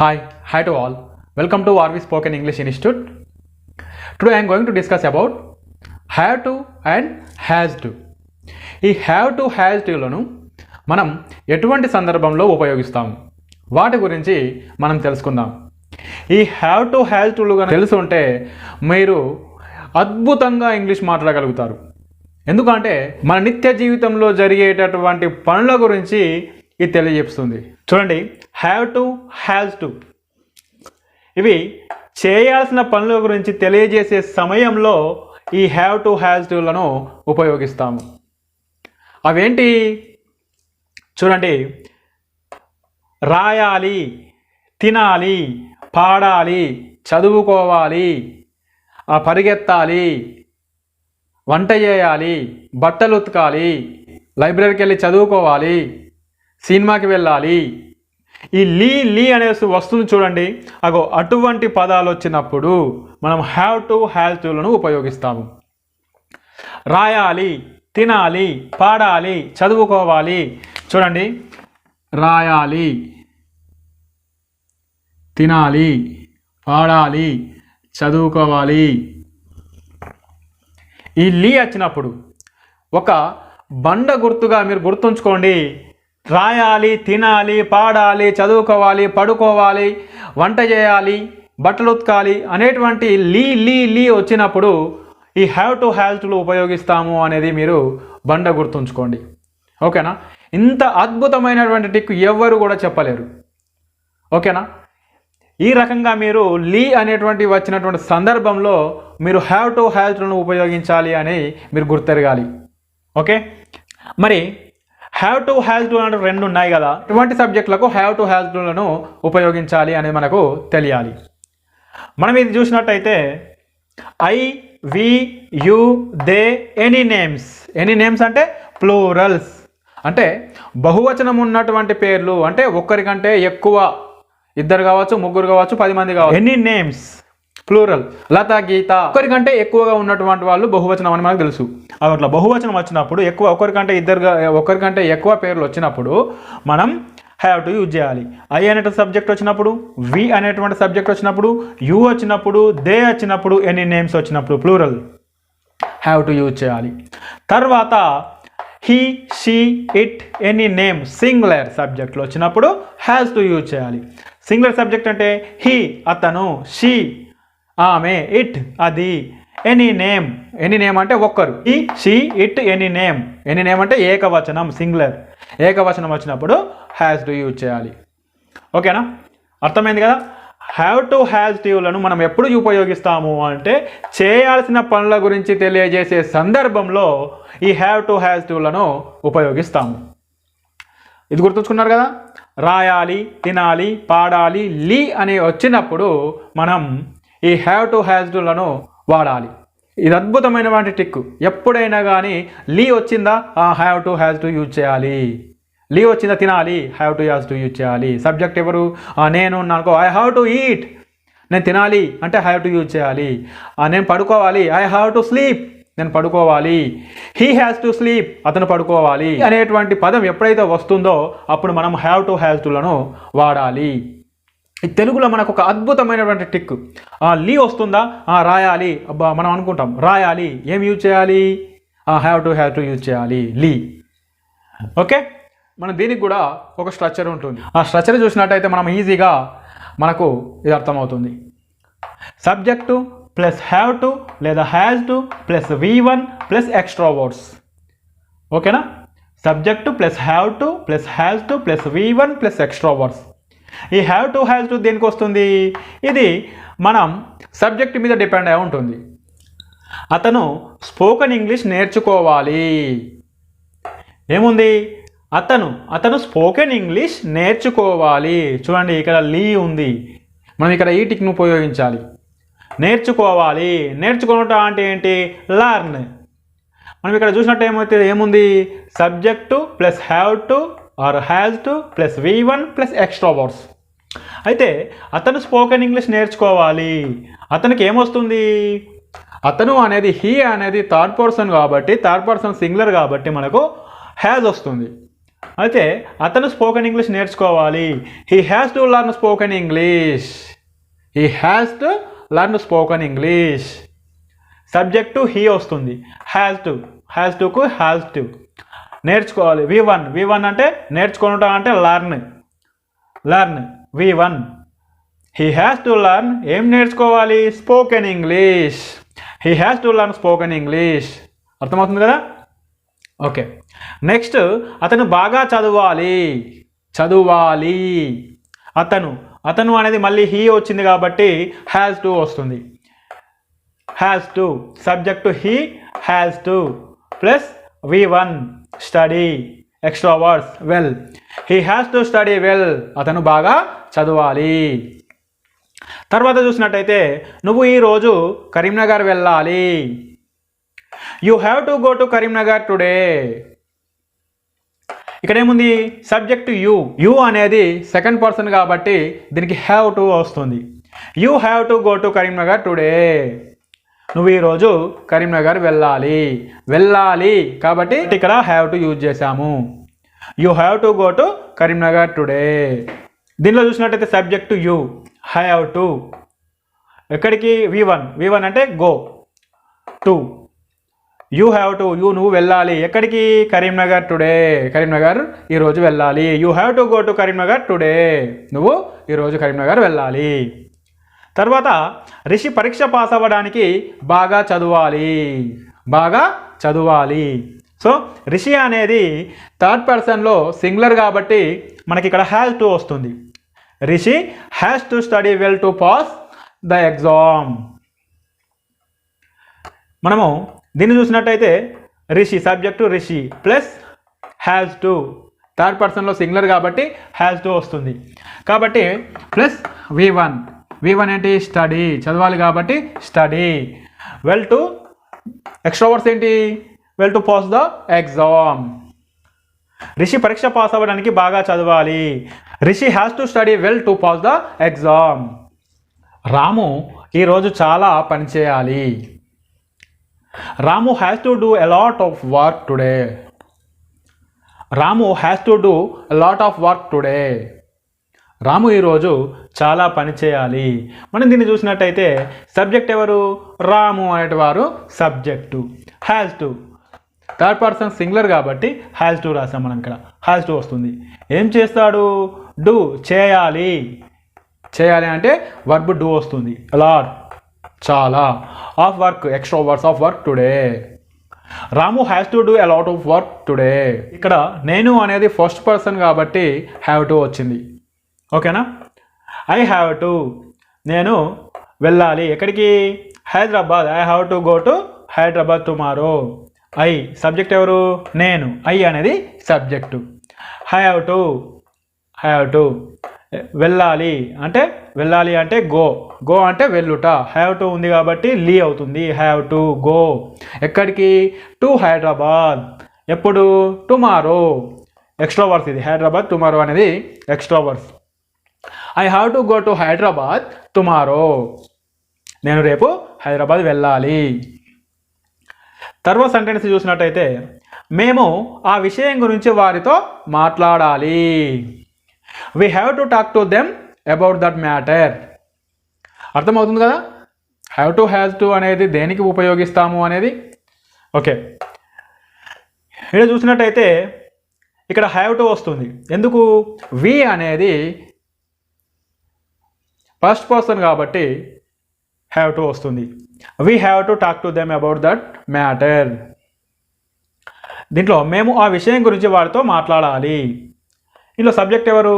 Hi to all. Welcome to RV Spoken English Institute. Today I am going to discuss about have to and has to. ఈ have to has to లను మనం ఎటువంటి సందర్భంలో ఉపయోగిస్తాము వాటి గురించి మనం తెలుసుకుందాం. ఈ have to has to లు తెలుసుంటే మీరు అద్భుతంగా ఇంగ్లీష్ మాట్లాడగలుగుతారు. ఎందుకంటే మన నిత్య జీవితంలో జరిగేటటువంటి పనుల గురించి ఇది తెలియజేస్తుంది. చూడండి, హ్యావ్ టు, హ్యాస్ టు ఇవి చేయాల్సిన పనుల గురించి తెలియజేసే సమయంలో ఈ హ్యావ్ టు, హ్యాస్ టులను ఉపయోగిస్తాము. అవేంటి చూడండి, రాయాలి, తినాలి, పాడాలి, చదువుకోవాలి, పరిగెత్తాలి, వంట చేయాలి, బట్టలు ఉతకాలి, లైబ్రరీకి వెళ్ళి చదువుకోవాలి, సినిమాకి వెళ్ళాలి. ఈ లీ అనే వస్తువుని చూడండి, అటువంటి పదాలు వచ్చినప్పుడు మనం హ్యావ్ టు, హ్యావ్ టులను ఉపయోగిస్తాము. రాయాలి, తినాలి, పాడాలి, చదువుకోవాలి. చూడండి, రాయాలి, తినాలి, పాడాలి, చదువుకోవాలి. ఈ లీ వచ్చినప్పుడు ఒక బండ గుర్తుగా మీరు గుర్తుంచుకోండి. రాయాలి, తినాలి, పాడాలి, చదువుకోవాలి, పడుకోవాలి, వంట చేయాలి, బట్టలు ఉతకాలి అనేటువంటి లీ వచ్చినప్పుడు ఈ హ్యావ్ టు, హ్యావ్ టులు ఉపయోగిస్తాము అనేది మీరు బండ గుర్తుంచుకోండి. ఓకేనా? ఇంత అద్భుతమైనటువంటి టిక్ ఎవ్వరు కూడా చెప్పలేరు. ఓకేనా? ఈ రకంగా మీరు లీ అనేటువంటి వచ్చినటువంటి సందర్భంలో మీరు హ్యావ్ టు, హ్యావ్ టులను ఉపయోగించాలి అని మీరు గుర్తెరగాలి. ఓకే, మరి హ్యావ్ టు, హ్యావ్ టు అంటే రెండు ఉన్నాయి కదా, ఇటువంటి సబ్జెక్టులకు హ్యావ్ టు, హ్యావ్ టులను ఉపయోగించాలి అనేది మనకు తెలియాలి. మనం ఇది చూసినట్టయితే I, we, you, they, any names అంటే ప్లూరల్స్, అంటే బహువచనం ఉన్నటువంటి పేర్లు, అంటే ఒక్కరికంటే ఎక్కువ, ఇద్దరు కావచ్చు, ముగ్గురు కావచ్చు, 10 మంది కావచ్చు. Any names plural. Latha, Geetha ఒకరికంటే ఎక్కువగా ఉన్నటువంటి వాళ్ళు బహువచనం అని మనకు తెలుసు. అట్లా బహువచనం వచ్చినప్పుడు ఎక్కువ, ఒకరికంటే ఎక్కువ పేర్లు వచ్చినప్పుడు మనం హ్యావ్ టు యూజ్ చేయాలి. ఐ అనేటువంటి సబ్జెక్ట్ వచ్చినప్పుడు, వి అనేటువంటి సబ్జెక్ట్ వచ్చినప్పుడు, యు వచ్చినప్పుడు, దే వచ్చినప్పుడు, ఎనీ నేమ్స్ వచ్చినప్పుడు ప్లూరల్ హ్యావ్ టు యూజ్ చేయాలి. తర్వాత he, she, it, any name singular సబ్జెక్ట్లో వచ్చినప్పుడు హ్యాస్ టు యూజ్ చేయాలి. సింగులర్ సబ్జెక్ట్ అంటే హీ అతను, షీ ఆమె, ఇట్ అది, ఎనీ నేమ్ అంటే ఒక్కరు. ఈ, షీ, ఇట్, ఎనీ నేమ్ అంటే ఏకవచనం, సింగులర్. ఏకవచనం వచ్చినప్పుడు హ్యాస్ టు యూజ్ చేయాలి. ఓకేనా? అర్థమైంది కదా? హ్యావ్ టు, హ్యాస్ టులను మనం ఎప్పుడు ఉపయోగిస్తాము అంటే చేయాల్సిన పనుల గురించి తెలియజేసే సందర్భంలో ఈ హ్యావ్ టు, హ్యాస్ టులను ఉపయోగిస్తాము. ఇది గుర్తుంచుకున్నారు కదా? రాయాలి, తినాలి, పాడాలి, లీ అని వచ్చినప్పుడు మనం ఈ హ్యావ్ టు, హ్యాస్ టులను వాడాలి. ఇది అద్భుతమైనటువంటి టిక్. ఎప్పుడైనా కానీ లీ వచ్చిందా have to, has to use చేయాలి. లీ వచ్చిందా తినాలి, have to, has to use చేయాలి. సబ్జెక్ట్ ఎవరు? నేను అనుకో, ఐ హ్యావ్ టు ఈట్, నేను తినాలి అంటే హ్యావ్ టు యూజ్ చేయాలి. నేను పడుకోవాలి, ఐ హ్యావ్ టు స్లీప్, నేను పడుకోవాలి. హీ హ్యాస్ టు స్లీప్, అతను పడుకోవాలి అనేటువంటి పదం ఎప్పుడైతే వస్తుందో అప్పుడు మనం హ్యావ్ టు, హ్యాస్ టులను వాడాలి. ఈ తెలుగులో మనకు ఒక అద్భుతమైనటువంటి టిక్. లీ వస్తుందా రాయాలి, మనం అనుకుంటాం రాయాలి, ఏం యూజ్ చేయాలి? హ్యావ్ టు యూజ్ చేయాలి, లీ. ఓకే, మనం దీనికి కూడా ఒక స్ట్రక్చర్ ఉంటుంది. ఆ స్ట్రక్చర్ చూసినట్టయితే మనం ఈజీగా మనకు ఇది అర్థమవుతుంది. సబ్జెక్టు ప్లస్ హ్యావ్ టు లేదా has to plus V1 plus extra words. ఓకేనా? Subject plus have to plus has to plus V1 plus extra words. ఈ హ్యావ్ టు, హ్యాస్ టు దేనికి వస్తుంది? ఇది మనం సబ్జెక్ట్ మీద డిపెండ్ అయి ఉంటుంది. అతను స్పోకెన్ ఇంగ్లీష్ నేర్చుకోవాలి. ఏముంది? అతను స్పోకెన్ ఇంగ్లీష్ నేర్చుకోవాలి. చూడండి, ఇక్కడ లీ ఉంది, మనం ఇక్కడ ఈ టిక్ను ఉపయోగించాలి. నేర్చుకోవాలి, నేర్చుకోవటం అంటే ఏంటి? లర్న్. మనం ఇక్కడ చూసినట్టు ఏముంది? Subject plus have to or has to plus V1 plus extra words. అయితే అతను స్పోకెన్ ఇంగ్లీష్ నేర్చుకోవాలి. అతనికి ఏమొస్తుంది? అతను అనేది హీ అనేది థర్డ్ పర్సన్ కాబట్టి, థర్డ్ పర్సన్ సింగులర్ కాబట్టి మనకు హ్యాస్ వస్తుంది. అయితే అతను స్పోకెన్ ఇంగ్లీష్ నేర్చుకోవాలి. He has to learn spoken English. He has to learn spoken English. Subject to he వస్తుంది. హ్యాస్ టుకు హ్యాస్ టు నేర్చుకోవాలి. V1 అంటే నేర్చుకోవటం అంటే learn V1. He has to learn ఏం నేర్చుకోవాలి? Spoken English. He has to learn spoken English. అర్థమవుతుంది కదా? Okay. Next అతను బాగా చదవాలి. అతను అనేది మళ్ళీ హీ వచ్చింది కాబట్టి హ్యాస్ టు వస్తుంది. Has to subject to he has to plus V1 study extra words well. He has to study well. అతను బాగా చదవాలి. తర్వాత చూసినట్టయితే నువ్వు ఈరోజు కరీంనగర్ వెళ్ళాలి. You have to go to Karimnagar today. ఇక్కడ ఏముంది? సబ్జెక్ట్ యూ అనేది సెకండ్ పర్సన్ కాబట్టి దీనికి హ్యావ్ టు వస్తుంది. You have to go to Karimnagar today. నువ్వు ఈరోజు కరీంనగర్ వెళ్ళాలి కాబట్టి ఇక్కడ హ్యావ్ టు యూజ్ చేశాము. You have to go to Karimnagar today. దీనిలో చూసినట్టయితే సబ్జెక్టు యూ, హ్యావ్ టు, ఎక్కడికి? V1 అంటే go to. You have to నువ్వు వెళ్ళాలి. ఎక్కడికి? కరీంనగర్ టుడే. కరీంనగర్ ఈరోజు వెళ్ళాలి. You have to go to Karimnagar today. నువ్వు ఈరోజు కరీంనగర్ వెళ్ళాలి. తర్వాత రిషి పరీక్ష పాస్ అవ్వడానికి బాగా చదవాలి. సో రిషి అనేది థర్డ్ పర్సన్లో సింగులర్ కాబట్టి మనకి ఇక్కడ హ్యాస్ టు వస్తుంది. Rishi has to study well to pass the exam. మనము దీన్ని చూసినట్టయితే Rishi subject Rishi plus has to third పర్సన్లో సింగులర్ కాబట్టి హ్యాస్ టు వస్తుంది. కాబట్టి ప్లస్ V1 ఏంటి? స్టడీ, చదవాలి కాబట్టి study. Well to extra words ఏంటి? Well to pass the exam. Rishi పరీక్ష పాస్ అవ్వడానికి బాగా చదవాలి. Rishi has to study well to pass the exam. Ramu ఈరోజు చాలా పని చేయాలి. Ramu has to do a lot of work today. Ramu has to do a lot of work today. Ramu ఈరోజు చాలా పని చేయాలి. మనం దీన్ని చూసినట్టయితే సబ్జెక్ట్ ఎవరు? రాము అనేటివారు subject. Has to third person singular కాబట్టి హ్యాస్ టు రాసాం. మనం ఇక్కడ హ్యాస్ టు వస్తుంది. ఏం చేస్తాడు? డూ చేయాలి అంటే వర్బ్ డూ వస్తుంది. లాట్ చాలా. Of work extra words of work today. Ramu has to do a lot of work today. ఇక్కడ నేను అనేది ఫస్ట్ పర్సన్ కాబట్టి హ్యావ్ టు వచ్చింది. ఓకేనా? ఐ హ్యావ్ టు నేను వెళ్ళాలి. ఎక్కడికి? Hyderabad. I have to go to Hyderabad tomorrow. I subject ఎవరు? నేను. ఐ అనేది సబ్జెక్టు. హ్యావ్ టు వెళ్ళాలి అంటే గో అంటే వెళ్ళుట. హ్యావ్ టు ఉంది కాబట్టి లీ అవుతుంది. Have to go. ఎక్కడికి? టు హైదరాబాద్. ఎప్పుడు? టుమారో. ఎక్స్ట్రా వర్డ్స్ ఇది. హైదరాబాద్ టుమారో అనేది extra words. I have to go to Hyderabad tomorrow. నేను రేపు హైదరాబాద్ వెళ్ళాలి. తర్వాత సెంటెన్స్ చూసినట్టయితే మేము ఆ విషయం గురించి వారితో మాట్లాడాలి. We have to talk to them about that matter. అర్థమవుతుంది కదా? హ్యావ్ టు అనేది దేనికి ఉపయోగిస్తాము అనేది. ఓకే. ఇక్కడ చూసినట్టయితే ఇక్కడ హ్యావ్ టు వస్తుంది. ఎందుకు? వి అనేది ఫస్ట్ పర్సన్ కాబట్టి హ్యావ్ టు వస్తుంది. We have to talk to them about that matter. దీంట్లో మేము ఆ విషయం గురించి వారితో మాట్లాడాలి. ఇందులో సబ్జెక్ట్ ఎవరు?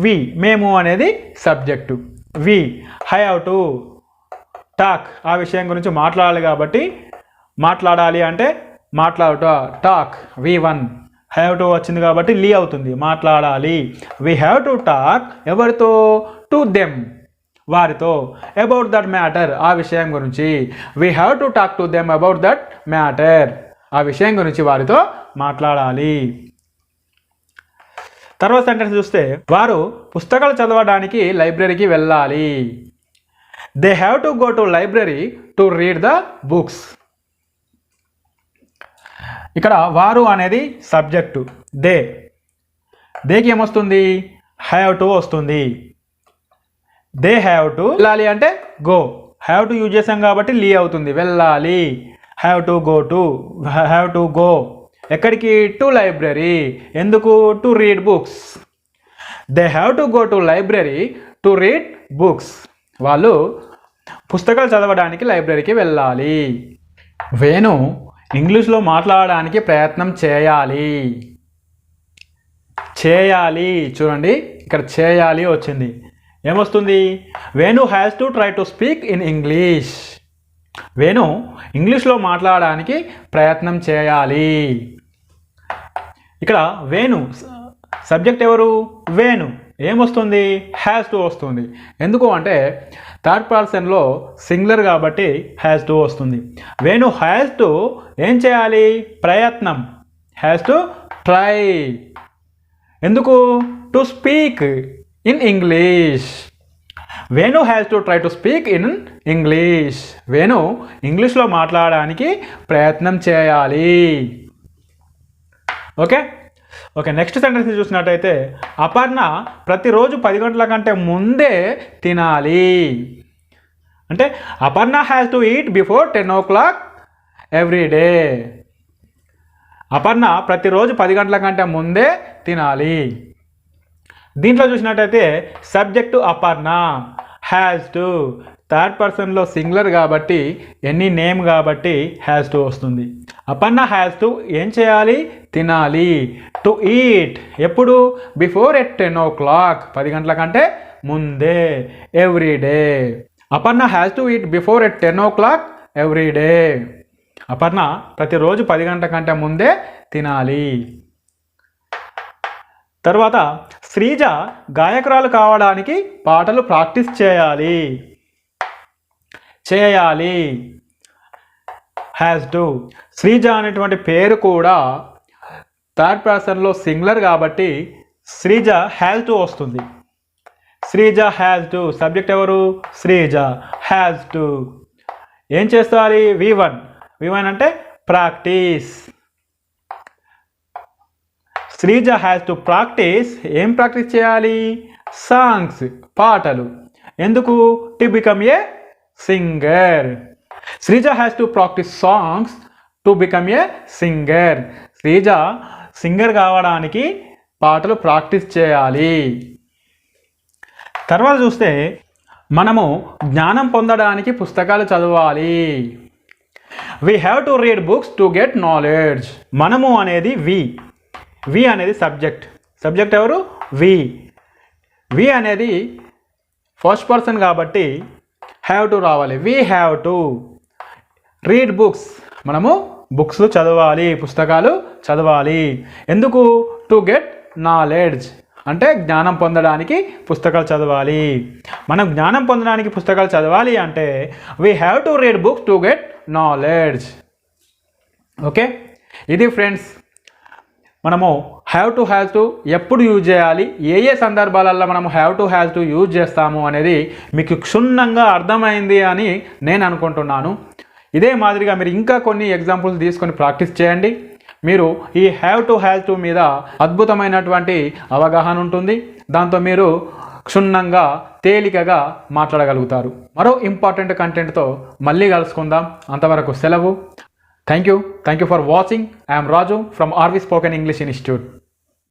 వి. మేము అనేది subject. We have to talk ఆ విషయం గురించి మాట్లాడాలి కాబట్టి మాట్లాడాలి అంటే మాట్లాడుట. Talk V1. హ్యావ్ టు వచ్చింది కాబట్టి లీ అవుతుంది. మాట్లాడాలి. వీ హ్యావ్ టు టాక్ ఎవరితో? టు దెమ్ వారితో. అబౌట్ దట్ మ్యాటర్ ఆ విషయం గురించి. We have to talk to them about that matter ఆ విషయం గురించి వారితో మాట్లాడాలి. తర్వాత సెంటెన్స్ చూస్తే వారు పుస్తకాలు చదవడానికి లైబ్రరీకి వెళ్ళాలి. They have to go to library to read the books. ఇక్కడ వారు అనేది సబ్జెక్టు. దే దేకి ఏమొస్తుంది? హ్యావ్ టు వస్తుంది. They have to. వెళ్ళాలి అంటే గో. హ్యావ్ టు యూజ్ చేసాం కాబట్టి లీ అవుతుంది, వెళ్ళాలి. Have to go to, have to go ఎక్కడికి? To library. ఎందుకు? To read books. They have to go to library to read books. వాళ్ళు పుస్తకాలు చదవడానికి లైబ్రరీకి వెళ్ళాలి. వేణు ఇంగ్లీష్లో మాట్లాడడానికి ప్రయత్నం చేయాలి. చేయాలి, చూడండి ఇక్కడ చేయాలి వచ్చింది. ఏమొస్తుంది? Venu has to try to speak in English. Venu ఇంగ్లీష్లో మాట్లాడడానికి ప్రయత్నం చేయాలి. ఇక్కడ వేణు సబ్జెక్ట్ ఎవరు? వేణు. ఏమొస్తుంది? హ్యాస్ టు వస్తుంది. ఎందుకు అంటే థర్డ్ పర్సన్లో సింగులర్ కాబట్టి హ్యాస్ టు వస్తుంది. వేణు హ్యాస్ టు ఏం చేయాలి? ప్రయత్నం. Has to try. ఎందుకు? To speak in English. Venu has to try to speak in English. Venu ఇంగ్లీష్లో మాట్లాడడానికి ప్రయత్నం చేయాలి. ఓకే, నెక్స్ట్ సెంటెన్స్ చూసినట్టయితే అపర్ణ ప్రతిరోజు 10 గంటల కంటే ముందే తినాలి. అంటే Aparna has to eat before 10 o'clock every day. Aparna ప్రతిరోజు 10 గంటల కంటే ముందే తినాలి. దీంట్లో చూసినట్టయితే subject Aparna, has to, third పర్సన్లో సింగులర్ కాబట్టి ఎనీ నేమ్ కాబట్టి హ్యాస్ టు వస్తుంది. అపర్ణ హ్యాస్ టు ఏం చేయాలి? తినాలి. టు ఈట్ ఎప్పుడు? బిఫోర్ 10 o'clock 10 గంటల కంటే ముందే, every day. Aparna has to eat before 10 o'clock every day. Aparna ప్రతిరోజు 10 గంటల కంటే ముందే తినాలి. తర్వాత శ్రీజ గాయకురాలు కావడానికి పాటలు ప్రాక్టీస్ చేయాలి. Has to. శ్రీజ అనేటువంటి పేరు కూడా థర్డ్ పర్సన్లో సింగులర్ కాబట్టి శ్రీజ హ్యాస్ టు వస్తుంది. Sreeja has to. సబ్జెక్ట్ ఎవరు? శ్రీజ. హ్యాస్ టు ఏం చేస్తారు? V1 అంటే practice. Sreeja has to practice. ఏం ప్రాక్టీస్ చేయాలి? సాంగ్స్, పాటలు. ఎందుకు? To become a singer. Sreeja has to practice songs to become a singer. Sreeja singer కావడానికి పాటలు ప్రాక్టీస్ చేయాలి. తర్వాత చూస్తే మనము జ్ఞానం పొందడానికి పుస్తకాలు చదవాలి. We have to read books to get knowledge. మనము అనేది వి అనేది సబ్జెక్ట్ ఎవరు? వి అనేది ఫస్ట్ పర్సన్ కాబట్టి హ్యావ్ టు రావాలి. We have to read books. మనము బుక్స్ చదవాలి, పుస్తకాలు చదవాలి. ఎందుకు? టు గెట్ నాలెడ్జ్ అంటే జ్ఞానం పొందడానికి పుస్తకాలు చదవాలి. మనం జ్ఞానం పొందడానికి పుస్తకాలు చదవాలి అంటే we have to read books to get knowledge. Okay, ఇది ఫ్రెండ్స్ మనము హ్యావ్ టు ఎప్పుడు యూజ్ చేయాలి, ఏ సందర్భాలలో మనము హ్యావ్ టు యూజ్ చేస్తాము అనేది మీకు క్షుణ్ణంగా అర్థమైంది అని నేను అనుకుంటున్నాను. ఇదే మాదిరిగా మీరు ఇంకా కొన్ని ఎగ్జాంపుల్స్ తీసుకొని ప్రాక్టీస్ చేయండి. మీరు ఈ హ్యావ్ టు మీద అద్భుతమైనటువంటి అవగాహన ఉంటుంది. దాంతో మీరు క్షుణ్ణంగా తేలికగా మాట్లాడగలుగుతారు. మరో ఇంపార్టెంట్ కంటెంట్తో మళ్ళీ కలుసుకుందాం. అంతవరకు సెలవు. Thank you for watching. I am Raju from RV Spoken English Institute.